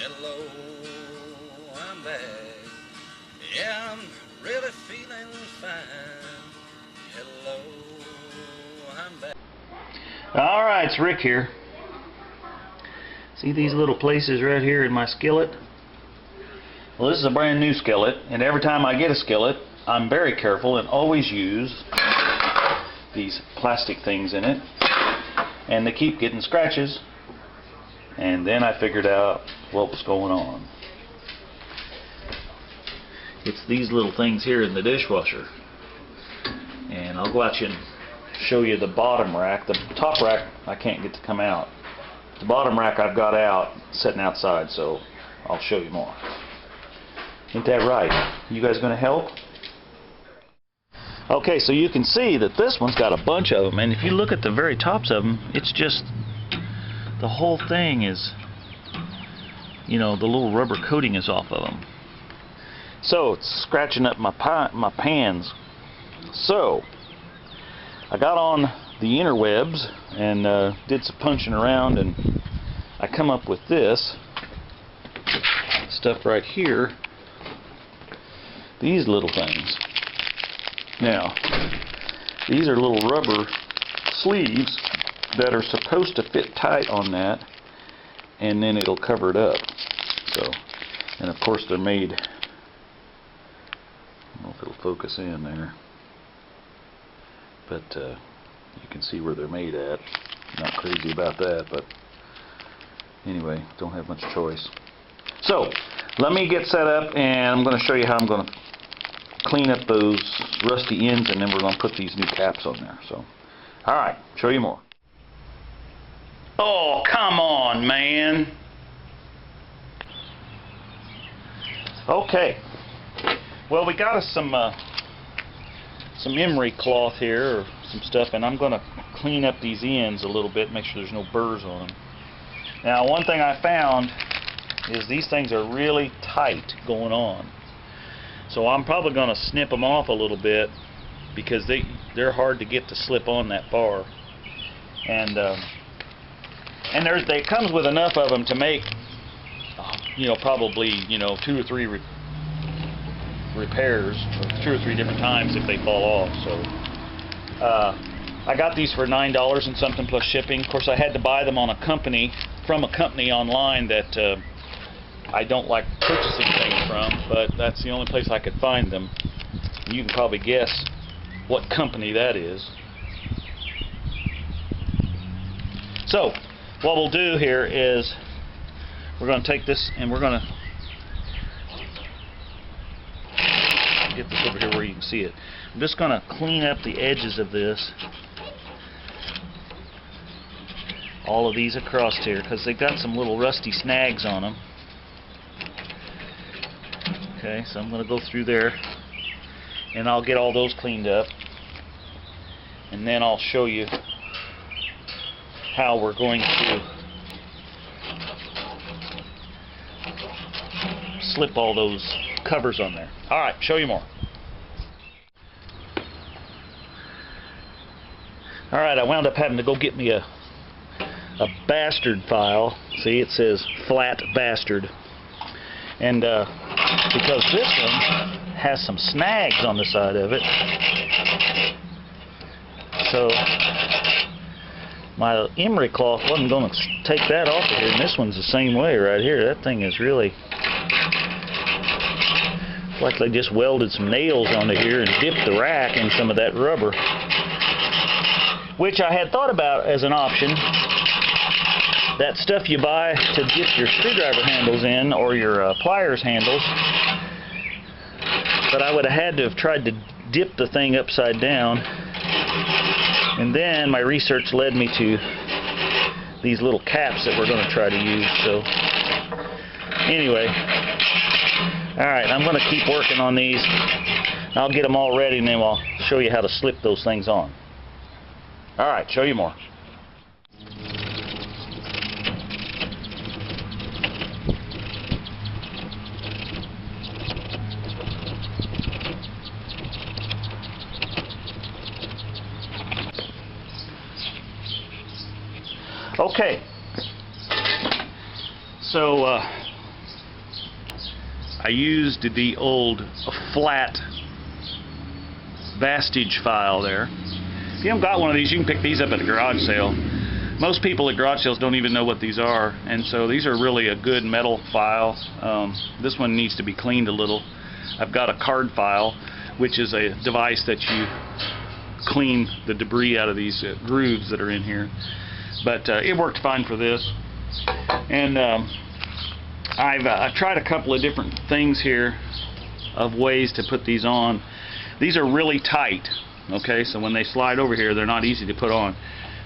Hello, I'm back. Yeah, I'm really feeling fine. Hello, I'm back. Alright, it's Rick here. See these little places right here in my skillet? Well, this is a brand new skillet, and every time I get a skillet, I'm very careful and always use these plastic things in it, and they keep getting scratches. And then I figured out what was going on. It's these little things here in the dishwasher. And I'll go out you and show you the bottom rack. The top rack I can't get to come out. The bottom rack I've got out, sitting outside, so I'll show you more. Ain't that right? You guys gonna help? Okay, so you can see that this one's got a bunch of them, and if you look at the very tops of them, it's just the whole thing is, you know, the little rubber coating is off of them. So it's scratching up my pans. So I got on the interwebs and did some punching around, and I come up with this stuff right here. These little things. Now, these are little rubber sleeves that are supposed to fit tight on that, and then it'll cover it up. So, and of course they're made, I don't know if it'll focus in there, but you can see where they're made at. Not crazy about that, but anyway, don't have much choice. So let me get set up, and I'm going to show you how I'm going to clean up those rusty ends, and then we're going to put these new caps on there. So, alright, show you more. Oh, come on, man. Okay. Well, we got us some emery cloth here, or some stuff, and I'm going to clean up these ends a little bit, make sure there's no burrs on them. Now, one thing I found is these things are really tight going on. So I'm probably going to snip them off a little bit, because they're hard to get to slip on that bar. And it comes with enough of them to make, you know, probably, you know, 2 or 3 repairs, or 2 or 3 different times if they fall off. So I got these for $9 and something plus shipping. Of course, I had to buy them from a company online that I don't like purchasing things from, but that's the only place I could find them. You can probably guess what company that is. So what we'll do here is we're going to take this and we're going to get this over here where you can see it. I'm just going to clean up the edges of this, all of these across here, because they've got some little rusty snags on them. Okay, so I'm going to go through there and I'll get all those cleaned up, and then I'll show you how we're going to slip all those covers on there. Alright, show you more. Alright, I wound up having to go get me a bastard file. See, it says flat bastard. And because this one has some snags on the side of it, so my emery cloth wasn't going to take that off of here, and this one's the same way right here. That thing is really, it's like they just welded some nails onto here and dipped the rack in some of that rubber, which I had thought about as an option. That stuff you buy to dip your screwdriver handles in, or your pliers handles, but I would have had to have tried to dip the thing upside down, and then my research led me to these little caps that we're going to try to use. So anyway, alright, I'm going to keep working on these. I'll get them all ready, and then I'll show you how to slip those things on. Alright, show you more. Okay, so I used the old flat Vastage file there. If you haven't got one of these, you can pick these up at a garage sale. Most people at garage sales don't even know what these are, and so these are really a good metal file. This one needs to be cleaned a little. I've got a card file, which is a device that you clean the debris out of these grooves that are in here. But it worked fine for this. And I've tried a couple of different things here of ways to put these on. These are really tight, okay, so when they slide over here, they're not easy to put on.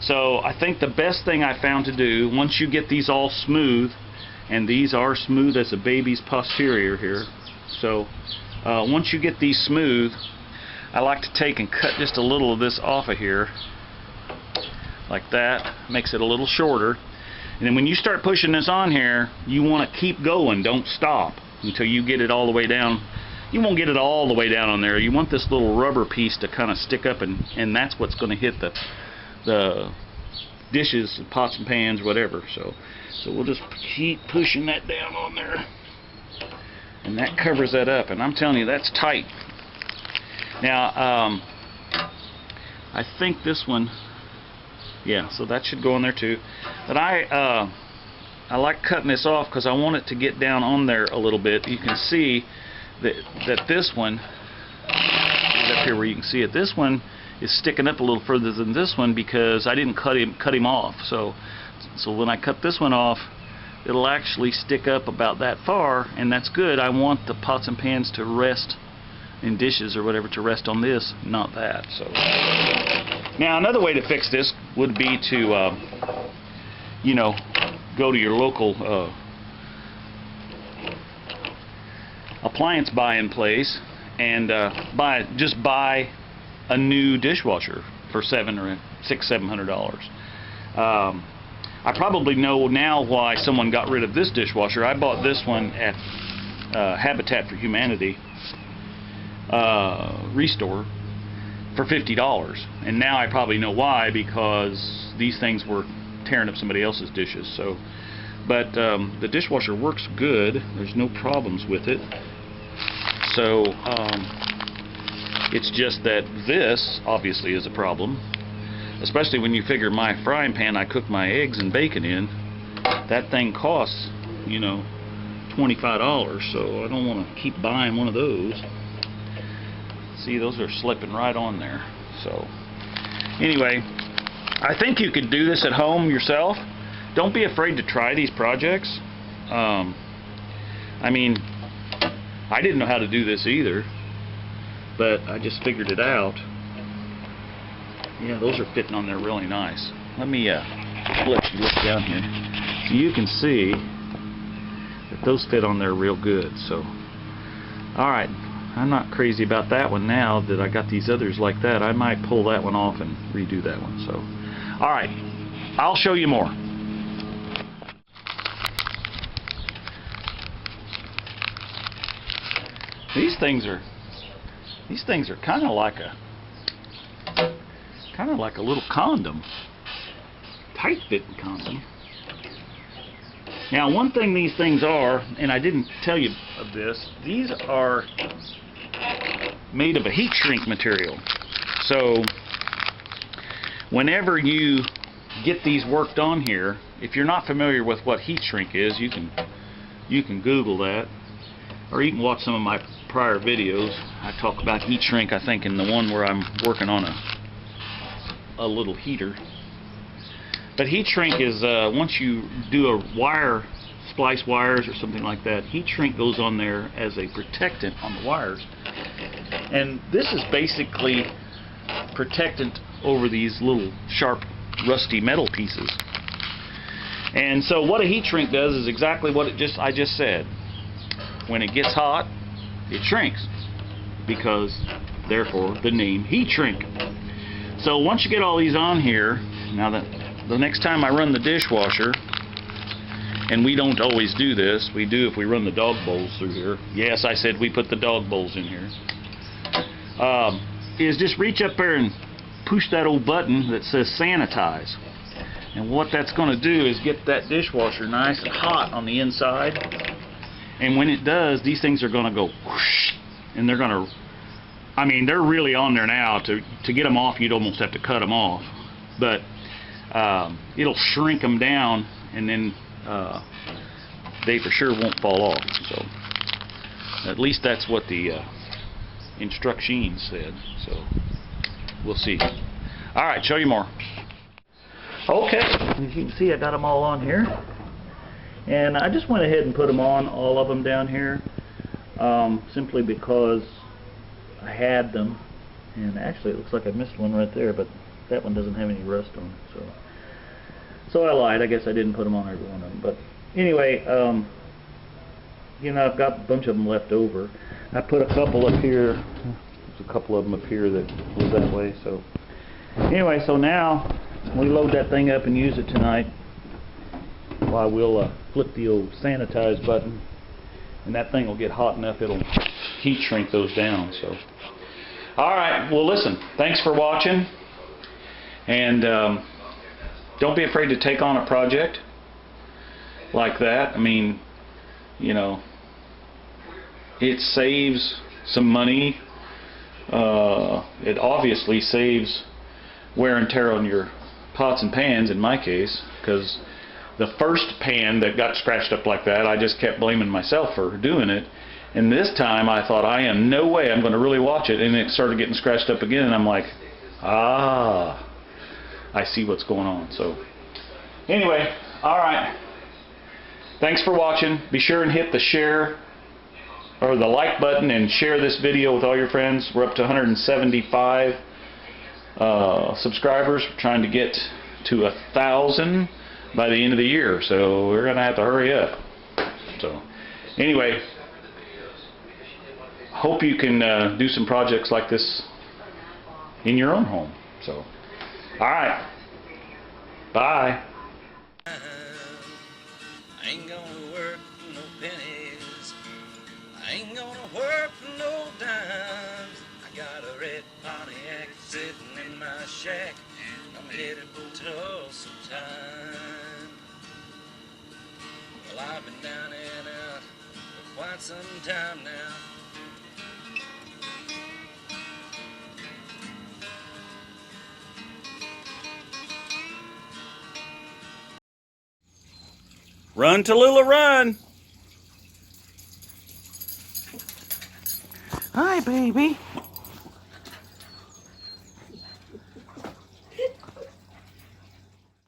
So I think the best thing I found to do, once you get these all smooth, and these are smooth as a baby's posterior here, so once you get these smooth, I like to take and cut just a little of this off of here, like that. Makes it a little shorter. And then when you start pushing this on here, you want to keep going, don't stop until you get it all the way down. You won't get it all the way down on there. You want this little rubber piece to kind of stick up, and that's what's going to hit the dishes, pots and pans, whatever. So we'll just keep pushing that down on there, and that covers that up. And I'm telling you, that's tight. Now I think this one, yeah, so that should go in there too. But I like cutting this off because I want it to get down on there a little bit. You can see that this one is up here where you can see it. This one is sticking up a little further than this one because I didn't cut him off. So when I cut this one off, it'll actually stick up about that far, and that's good. I want the pots and pans to rest, in dishes or whatever, to rest on this, not that. So now another way to fix this would be to you know, go to your local appliance buying place and just buy a new dishwasher for $700. I probably know now why someone got rid of this dishwasher. I bought this one at Habitat for Humanity Restore for $50, and now I probably know why, because these things were tearing up somebody else's dishes. So, but the dishwasher works good. There's no problems with it. So it's just that this obviously is a problem, especially when you figure my frying pan I cook my eggs and bacon in. That thing costs, you know, $25, so I don't want to keep buying one of those. See, those are slipping right on there. So anyway, I think you could do this at home yourself. Don't be afraid to try these projects. I mean, I didn't know how to do this either, but I just figured it out. Yeah, those are fitting on there really nice. Let me let you look down here so you can see that those fit on there real good. So, all right, I'm not crazy about that one now that I got these others like that. I might pull that one off and redo that one. So, all right, I'll show you more. These things are kind of like a little condom, tight-fitting condom. Now, one thing these things are, and I didn't tell you of this, these are made of a heat shrink material. So whenever you get these worked on here, if you're not familiar with what heat shrink is, you can Google that, or you can watch some of my prior videos. I talk about heat shrink, I think, in the one where I'm working on a little heater. But heat shrink is once you do a wire, splice wires or something like that, heat shrink goes on there as a protectant on the wires. And this is basically protectant over these little sharp, rusty metal pieces. And so what a heat shrink does is exactly what I just said. When it gets hot, it shrinks, because therefore the name heat shrink. So once you get all these on here, now that the next time I run the dishwasher, and we don't always do this, we do if we run the dog bowls through here. Yes, I said we put the dog bowls in here. Is just reach up there and push that old button that says sanitize. And what that's going to do is get that dishwasher nice and hot on the inside. And when it does, these things are going to go whoosh, and they're going to, I mean, they're really on there now. To get them off, you'd almost have to cut them off. But it'll shrink them down, and then they for sure won't fall off. So at least that's what the instructions said. So we'll see. All right, show you more. Okay, as you can see, I got them all on here. And I just went ahead and put them on, all of them down here, simply because I had them. And actually, it looks like I missed one right there, but that one doesn't have any rust on it. So I lied. I guess I didn't put them on every one of them. But anyway, you know, I've got a bunch of them left over. I put a couple up here. There's a couple of them up here that was that way. So anyway, so now we load that thing up and use it tonight. While we'll flip the old sanitize button, and that thing will get hot enough it'll heat shrink those down. So alright, well listen, thanks for watching, and don't be afraid to take on a project like that. I mean, you know, it saves some money. It obviously saves wear and tear on your pots and pans in my case, because the first pan that got scratched up like that, I just kept blaming myself for doing it. And this time I thought, I am no way I'm going to really watch it. And it started getting scratched up again. And I'm like, I see what's going on. So anyway, all right. Thanks for watching. Be sure and hit the share or the like button and share this video with all your friends. We're up to 175 subscribers. We're trying to get to 1,000 by the end of the year, so we're gonna have to hurry up. So anyway, hope you can do some projects like this in your own home. So alright, bye. I ain't gonna work for no pennies, I ain't gonna work for no dimes. I got a red Pontiac sitting in my shack, I'm headed for Tulsa time. Well, I've been down and out for quite some time now. Run, Tallulah, run! Hi, baby.